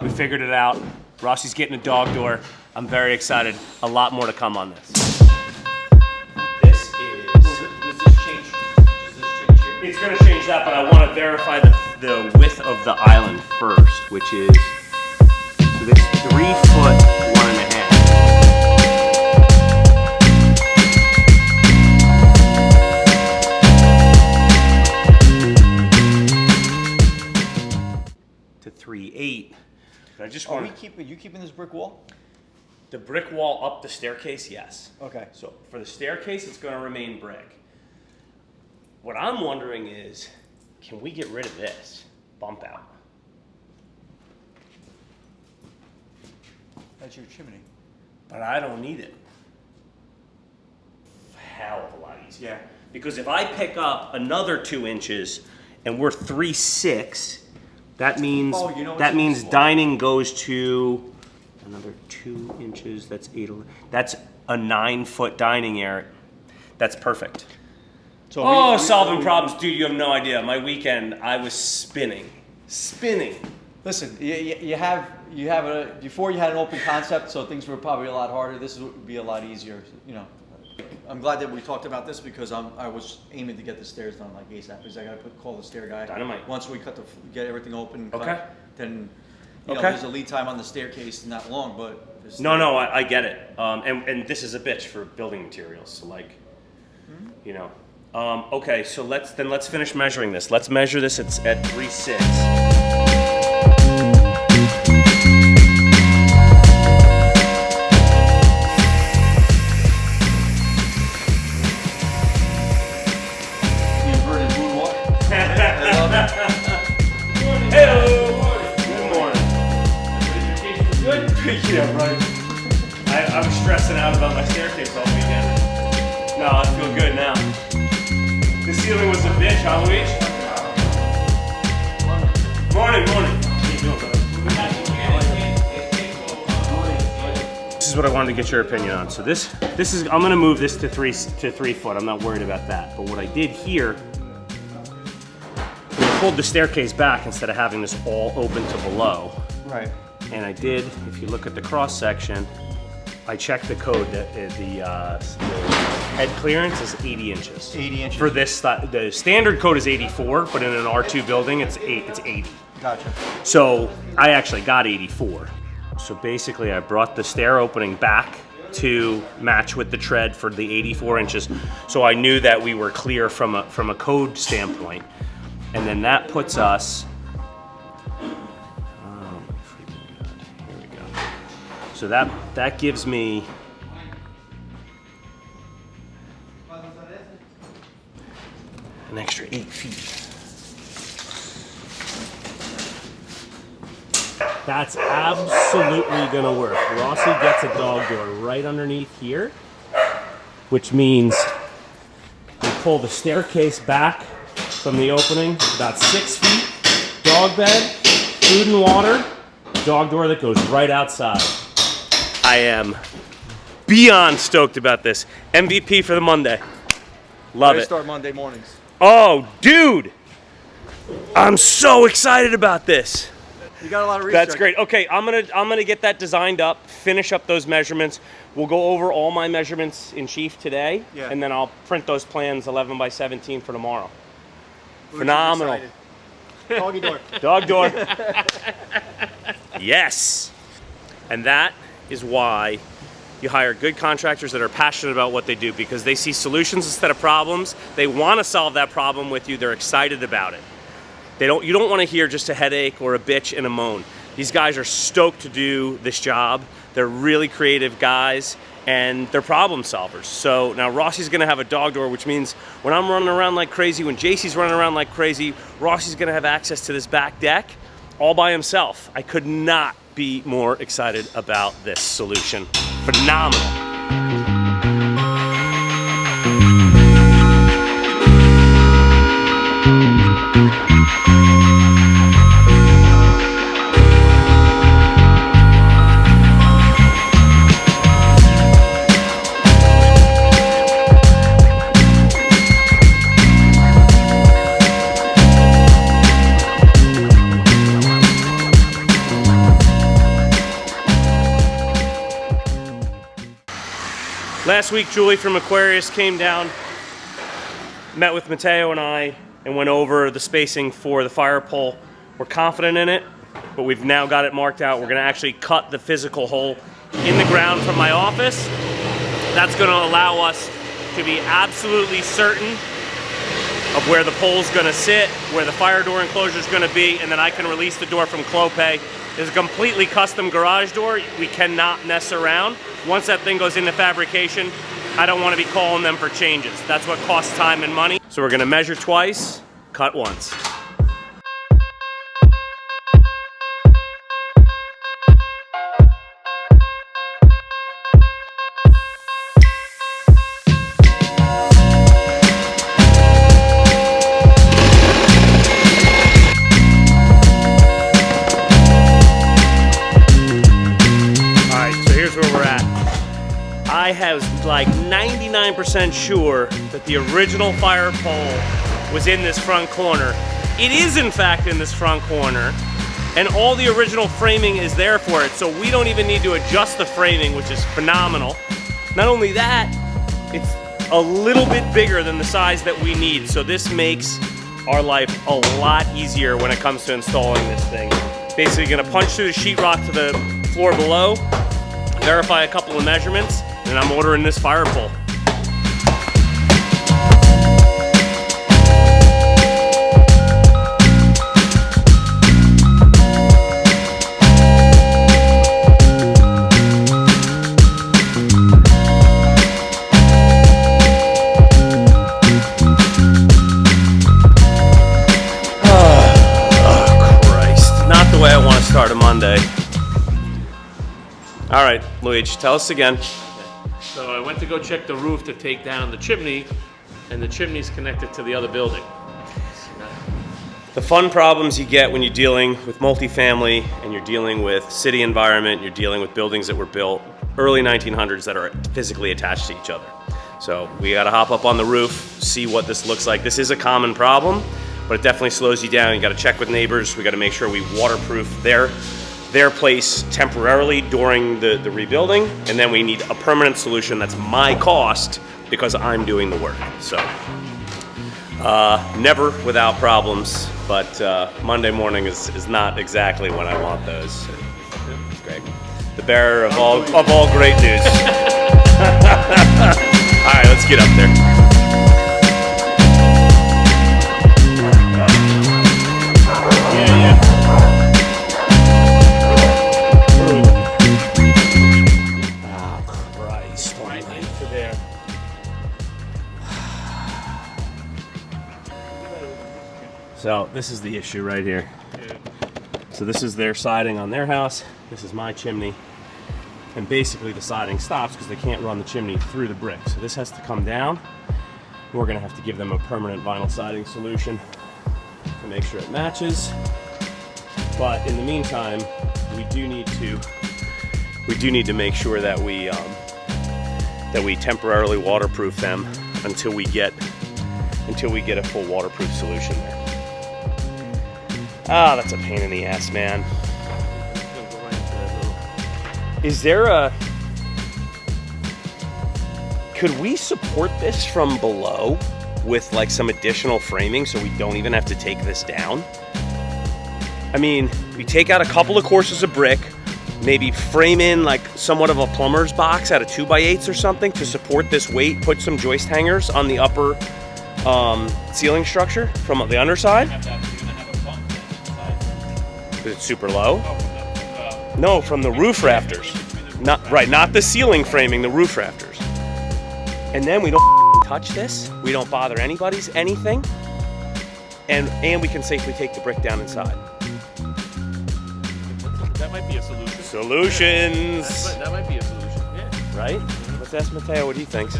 We figured it out. Rossi's getting a dog door. I'm very excited. A lot more to come on this. This is... Does this change? It's gonna change that, but I want to verify the width of the island first, which is... So this 3 foot, 1.5. To 3.8. I just want. You keeping this brick wall? The brick wall up the staircase, yes. Okay. So for the staircase, it's going to remain brick. What I'm wondering is, can we get rid of this bump out? That's your chimney. But I don't need it. Hell of a lot easier. Yeah. Because if I pick up another 2 inches and we're 3.6, that means dining goes to another 2 inches. That's 8. That's a 9 foot dining area. That's perfect. So solving problems, dude. You have no idea. My weekend, I was spinning. Listen, you have before you had an open concept, so things were probably a lot harder. This would be a lot easier. You know, I'm glad that we talked about this because I was aiming to get the stairs done like ASAP. Because I got to call the stair guy. Dynamite. Once we get everything open. Okay. Then there's a lead time on the staircase not long, but no, I get it. And this is a bitch for building materials. So like, you know. Okay, so let's finish measuring this. Let's measure this. It's at 3.6. Yeah, right. I was stressing out about my staircase all weekend. No, I feel good now. The ceiling was a bitch, huh, Luis? Morning. How you doing, brother? This is what I wanted to get your opinion on. So this is, I'm gonna move this to 3 foot. I'm not worried about that. But what I did here, I pulled the staircase back instead of having this all open to below. Right. And I did, if you look at the cross section, I checked the code that the head clearance is 80 inches. 80 inches. For this, the standard code is 84, but in an R2 building, it's 80. Gotcha. So I actually got 84. So basically I brought the stair opening back to match with the tread for the 84 inches. So I knew that we were clear from a code standpoint. And then that puts us, so that gives me an extra 8 feet. That's absolutely gonna work. Rossi gets a dog door right underneath here, which means we pull the staircase back from the opening about 6 feet, dog bed, food and water, dog door that goes right outside. I am beyond stoked about this. MVP for the Monday. Love it. Start Monday mornings. Oh, dude! I'm so excited about this. You got a lot of research. That's great. Okay, I'm gonna get that designed up, finish up those measurements. We'll go over all my measurements in chief today, and then I'll print those plans 11 by 17 for tomorrow. Phenomenal. Doggy door. Dog door. Yes. And that is why you hire good contractors that are passionate about what they do, because they see solutions instead of problems. They want to solve that problem with you. They're excited about it. You don't want to hear just a headache or a bitch and a moan. These guys are stoked to do this job. They're really creative guys and they're problem solvers. So now Rossi's gonna have a dog door, which means when I'm running around like crazy, when JC's running around like crazy, Rossi's gonna have access to this back deck all by himself. I could not be more excited about this solution. Phenomenal. Last week, Julie from Aquarius came down, met with Matteo and I, and went over the spacing for the fire pole. We're confident in it, but we've now got it marked out. We're gonna actually cut the physical hole in the ground from my office. That's gonna allow us to be absolutely certain of where the pole's gonna sit, where the fire door enclosure is gonna be, and then I can release the door from Clopay. It's a completely custom garage door. We cannot mess around. Once that thing goes into fabrication, I don't want to be calling them for changes. That's what costs time and money. So we're gonna measure twice, cut once. I have like 99% sure that the original fire pole was in this front corner. It is in fact in this front corner, and all the original framing is there for it, so we don't even need to adjust the framing, which is phenomenal. Not only that, it's a little bit bigger than the size that we need, so this makes our life a lot easier when it comes to installing this thing. Basically gonna punch through the sheetrock to the floor below, verify a couple of measurements, and I'm ordering this fire pole. Oh, Christ. Not the way I want to start a Monday. All right, Luigi, tell us again. So I went to go check the roof to take down the chimney, and the chimney's connected to the other building. The fun problems you get when you're dealing with multifamily and you're dealing with city environment, you're dealing with buildings that were built early 1900s that are physically attached to each other. So we gotta hop up on the roof, see what this looks like. This is a common problem, but it definitely slows you down. You gotta check with neighbors. We gotta make sure we waterproof their place temporarily during the rebuilding, and then we need a permanent solution that's my cost because I'm doing the work. So never without problems, but Monday morning is not exactly when I want those. Greg, the bearer of all great news. All right, let's get up there. So this is the issue right here. So this is their siding on their house. This is my chimney. And basically the siding stops because they can't run the chimney through the brick. So this has to come down. We're gonna have to give them a permanent vinyl siding solution to make sure it matches. But in the meantime, we do need to make sure that we temporarily waterproof them until we get a full waterproof solution there. Ah, that's a pain in the ass, man. Is there could we support this from below with like some additional framing so we don't even have to take this down? I mean, we take out a couple of courses of brick, maybe frame in like somewhat of a plumber's box out of 2x8s or something to support this weight, put some joist hangers on the upper ceiling structure from the underside. Is it super low? No, from the roof rafters. Not the ceiling framing, the roof rafters. And then we don't touch this. We don't bother anybody's anything. And we can safely take the brick down inside. That might be a solution. Solutions. That might be a solution. Yeah. Right? Let's ask Matteo what he thinks.